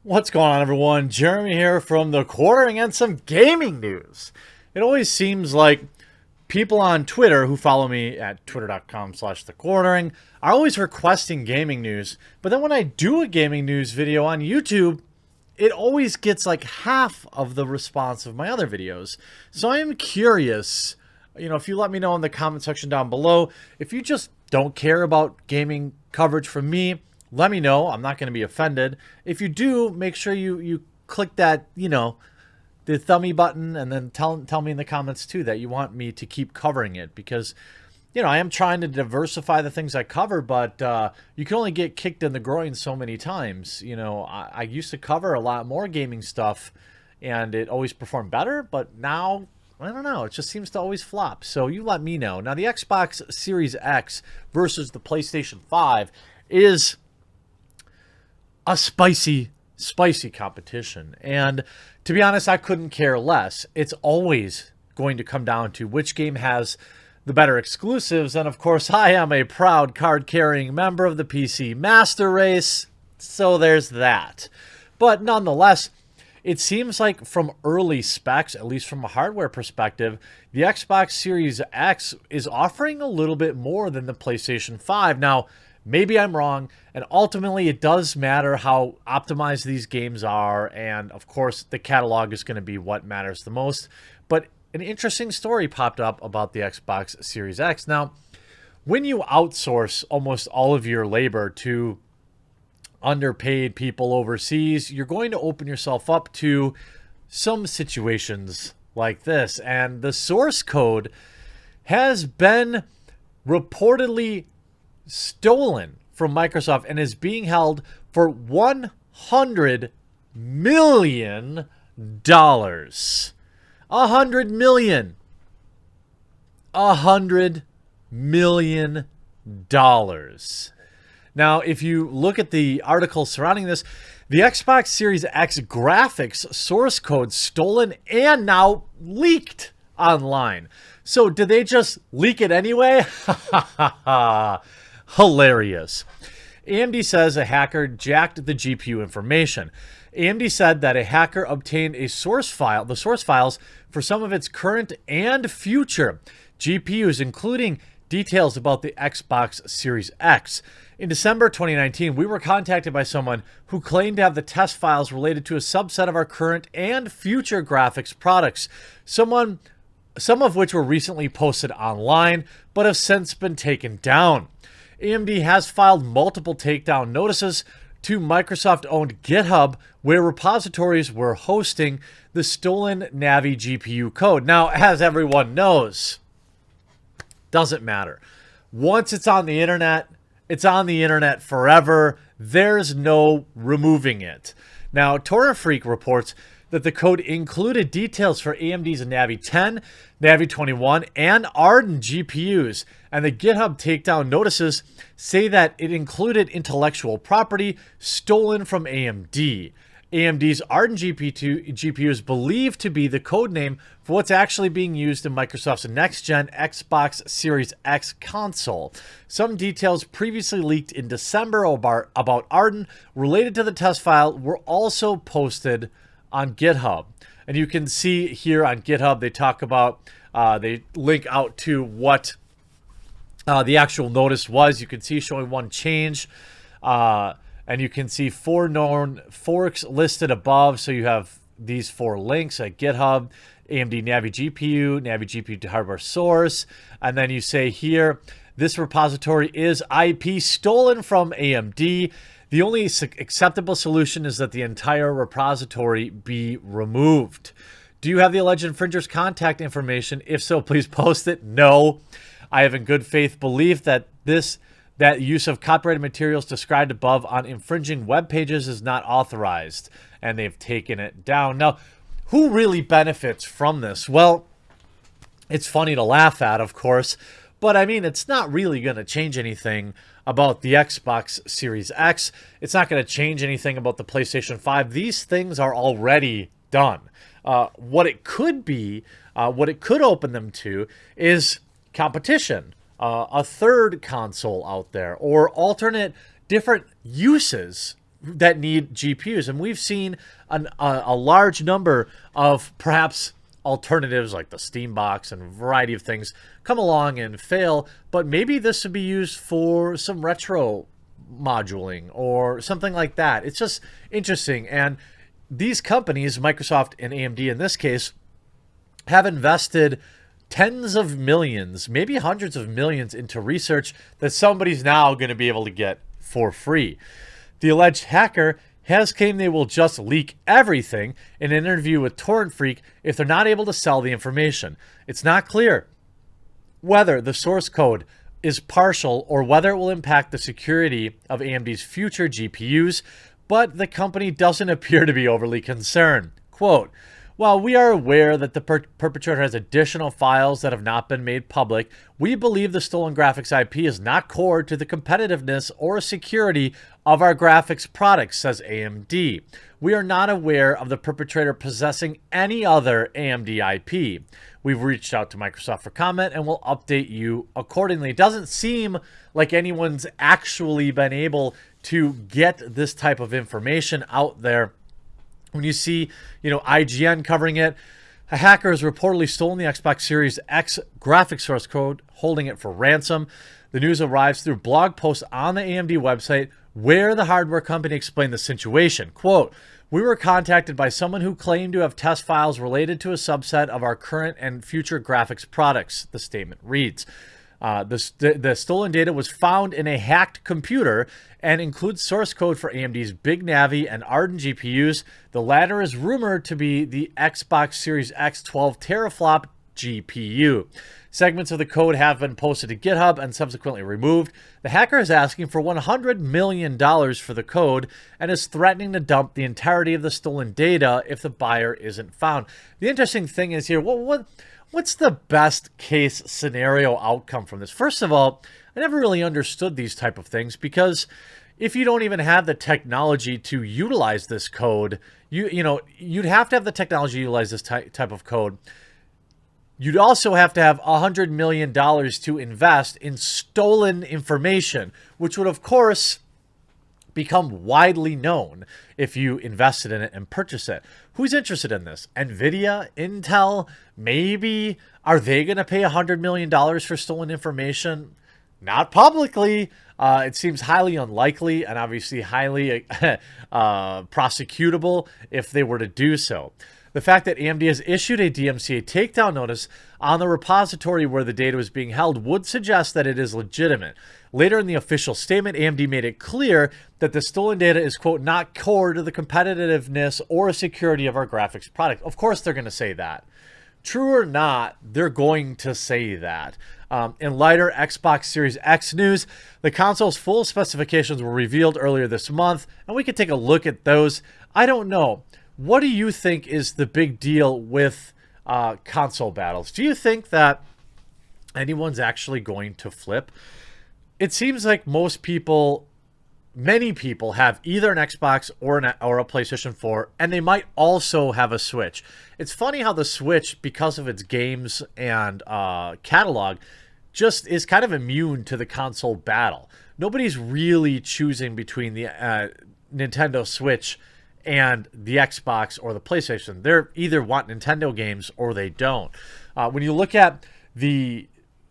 What's going on, everyone? Jeremy here from the Quartering and some gaming news. It always seems like people on Twitter who follow me at twitter.com/thequartering are always requesting gaming news. But then when I do a gaming news video on YouTube, it always gets like half of the response of my other videos. So I am curious, if you let me know in the comment section down below, if you just don't care about gaming coverage from me, let me know. I'm not going to be offended. If you do, make sure you click that, the thumbie button, and then tell me in the comments too that you want me to keep covering it, because I am trying to diversify the things I cover, but you can only get kicked in the groin so many times. I used to cover a lot more gaming stuff and it always performed better, but now I don't know. It just seems to always flop. So you let me know. Now, the Xbox Series X versus the PlayStation 5 is a spicy competition. And to be honest, I couldn't care less. It's always going to come down to which game has the better exclusives. And of course, I am a proud card-carrying member of the PC Master Race, so there's that. But nonetheless, it seems like from early specs, at least from a hardware perspective, the Xbox Series X is offering a little bit more than the PlayStation 5. Now, maybe I'm wrong, and ultimately it does matter how optimized these games are, and of course the catalog is going to be what matters the most. But an interesting story popped up about the Xbox Series X. Now, when you outsource almost all of your labor to underpaid people overseas, you're going to open yourself up to some situations like this. And the source code has been reportedly stolen from Microsoft and is being held for $100 million. $100 million. $100 million. Now, if you look at the article surrounding this, the Xbox Series X graphics source code stolen and now leaked online. So did they just leak it anyway? Hilarious. AMD says a hacker jacked the GPU information. AMD said that a hacker obtained the source files for some of its current and future GPUs, including details about the Xbox Series X. In December 2019, we were contacted by someone who claimed to have the test files related to a subset of our current and future graphics products. Some of which were recently posted online, but have since been taken down. AMD has filed multiple takedown notices to Microsoft-owned GitHub, where repositories were hosting the stolen Navi GPU code. Now, as everyone knows, doesn't matter. Once it's on the internet, it's on the internet forever. There's no removing it. Now, Torrent Freak reports that the code included details for AMD's Navi 10, Navi 21, and Arden GPUs, and the GitHub takedown notices say that it included intellectual property stolen from AMD. AMD's Arden GPU is believed to be the code name for what's actually being used in Microsoft's next-gen Xbox Series X console. Some details previously leaked in December about Arden related to the test file were also posted on GitHub. And you can see here on GitHub, they talk about, they link out to what the actual notice was. You can see showing one change. And you can see 4 known forks listed above. So you have these 4 links at GitHub, AMD Navi GPU to hardware source. And then you say here, this repository is IP stolen from AMD. The only acceptable solution is that the entire repository be removed. Do you have the alleged infringer's contact information? If so, please post it. No. I have in good faith belief that that use of copyrighted materials described above on infringing web pages is not authorized, and they've taken it down. Now, who really benefits from this? Well, it's funny to laugh at, of course, but I mean, it's not really going to change anything about the Xbox Series X. It's not going to change anything about the PlayStation 5. These things are already done. What it could be, what it could open them to is competition, a third console out there, or alternate different uses that need GPUs. And we've seen a large number of perhaps alternatives like the Steam Box and a variety of things come along and fail, but maybe this would be used for some retro moduling or something like that. It's just interesting. And these companies, Microsoft and AMD in this case, have invested tens of millions, maybe hundreds of millions into research that somebody's now going to be able to get for free. The alleged hacker has claimed they will just leak everything in an interview with Torrent Freak if they're not able to sell the information. It's not clear whether the source code is partial or whether it will impact the security of AMD's future GPUs, but the company doesn't appear to be overly concerned. Quote, "While we are aware that the perpetrator has additional files that have not been made public, we believe the stolen graphics IP is not core to the competitiveness or security of our graphics products," says AMD. "We are not aware of the perpetrator possessing any other AMD IP. We've reached out to Microsoft for comment and will update you accordingly." It doesn't seem like anyone's actually been able to get this type of information out there. When you see, IGN covering it, a hacker has reportedly stolen the Xbox Series X graphics source code, holding it for ransom. The news arrives through blog posts on the AMD website where the hardware company explained the situation. Quote, "We were contacted by someone who claimed to have test files related to a subset of our current and future graphics products," the statement reads. The stolen data was found in a hacked computer and includes source code for AMD's Big Navi and Ardent GPUs. The latter is rumored to be the Xbox Series X 12 teraflop GPU. Segments of the code have been posted to GitHub and subsequently removed. The hacker is asking for $100 million for the code and is threatening to dump the entirety of the stolen data if the buyer isn't found. The interesting thing is here, what's the best case scenario outcome from this? First of all, I never really understood these type of things because if you don't even have the technology to utilize this code, you'd have to have the technology to utilize this type of code. You'd also have to have $100 million to invest in stolen information, which would, of course, become widely known if you invested in it and purchased it. Who's interested in this? NVIDIA? Intel? Maybe? Are they going to pay $100 million for stolen information? Not publicly. It seems highly unlikely and obviously highly prosecutable if they were to do so. The fact that AMD has issued a DMCA takedown notice on the repository where the data was being held would suggest that it is legitimate. Later in the official statement, AMD made it clear that the stolen data is, quote, "not core to the competitiveness or security of our graphics product." Of course they're going to say that. True or not, they're going to say that. In lighter Xbox Series X news, the console's full specifications were revealed earlier this month, and we could take a look at those. I don't know. What do you think is the big deal with console battles? Do you think that anyone's actually going to flip? It seems like many people have either an Xbox or a PlayStation 4, and they might also have a Switch. It's funny how the Switch, because of its games and catalog, just is kind of immune to the console battle. Nobody's really choosing between the Nintendo Switch and the Xbox or the PlayStation. They're either want Nintendo games or they don't. When you look at the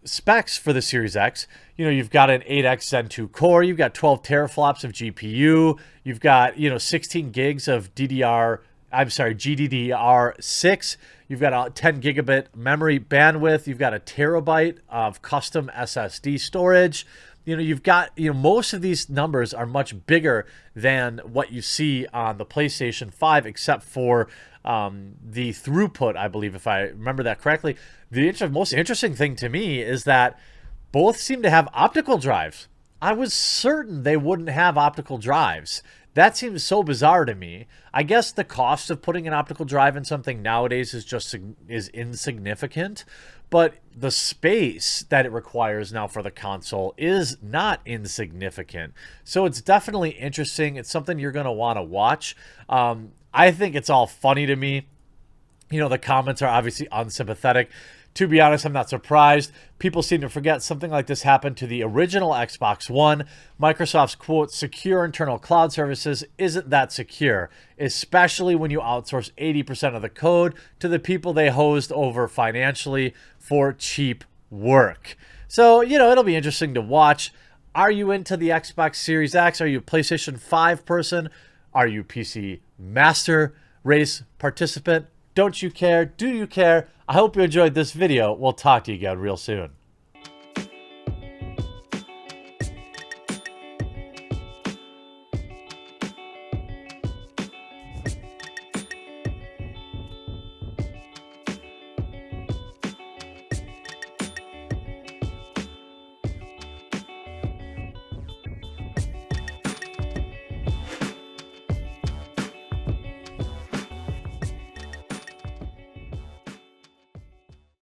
specs for the Series X, you've got an 8X Zen 2 core, you've got 12 teraflops of GPU, you've got 16 gigs of GDDR6, you've got a 10 gigabit memory bandwidth, you've got a terabyte of custom SSD storage. You've got, most of these numbers are much bigger than what you see on the PlayStation 5, except for the throughput, I believe, if I remember that correctly. The most interesting thing to me is that both seem to have optical drives. I was certain they wouldn't have optical drives. That seems so bizarre to me. I guess the cost of putting an optical drive in something nowadays is insignificant, but the space that it requires now for the console is not insignificant. So it's definitely interesting. It's something you're going to want to watch. I think it's all funny to me. The comments are obviously unsympathetic. To be honest, I'm not surprised. People seem to forget something like this happened to the original Xbox One. Microsoft's, quote, secure internal cloud services isn't that secure, especially when you outsource 80% of the code to the people they hosed over financially for cheap work. So, it'll be interesting to watch. Are you into the Xbox Series X? Are you a PlayStation 5 person? Are you PC Master Race participant? Don't you care? Do you care? I hope you enjoyed this video. We'll talk to you again real soon.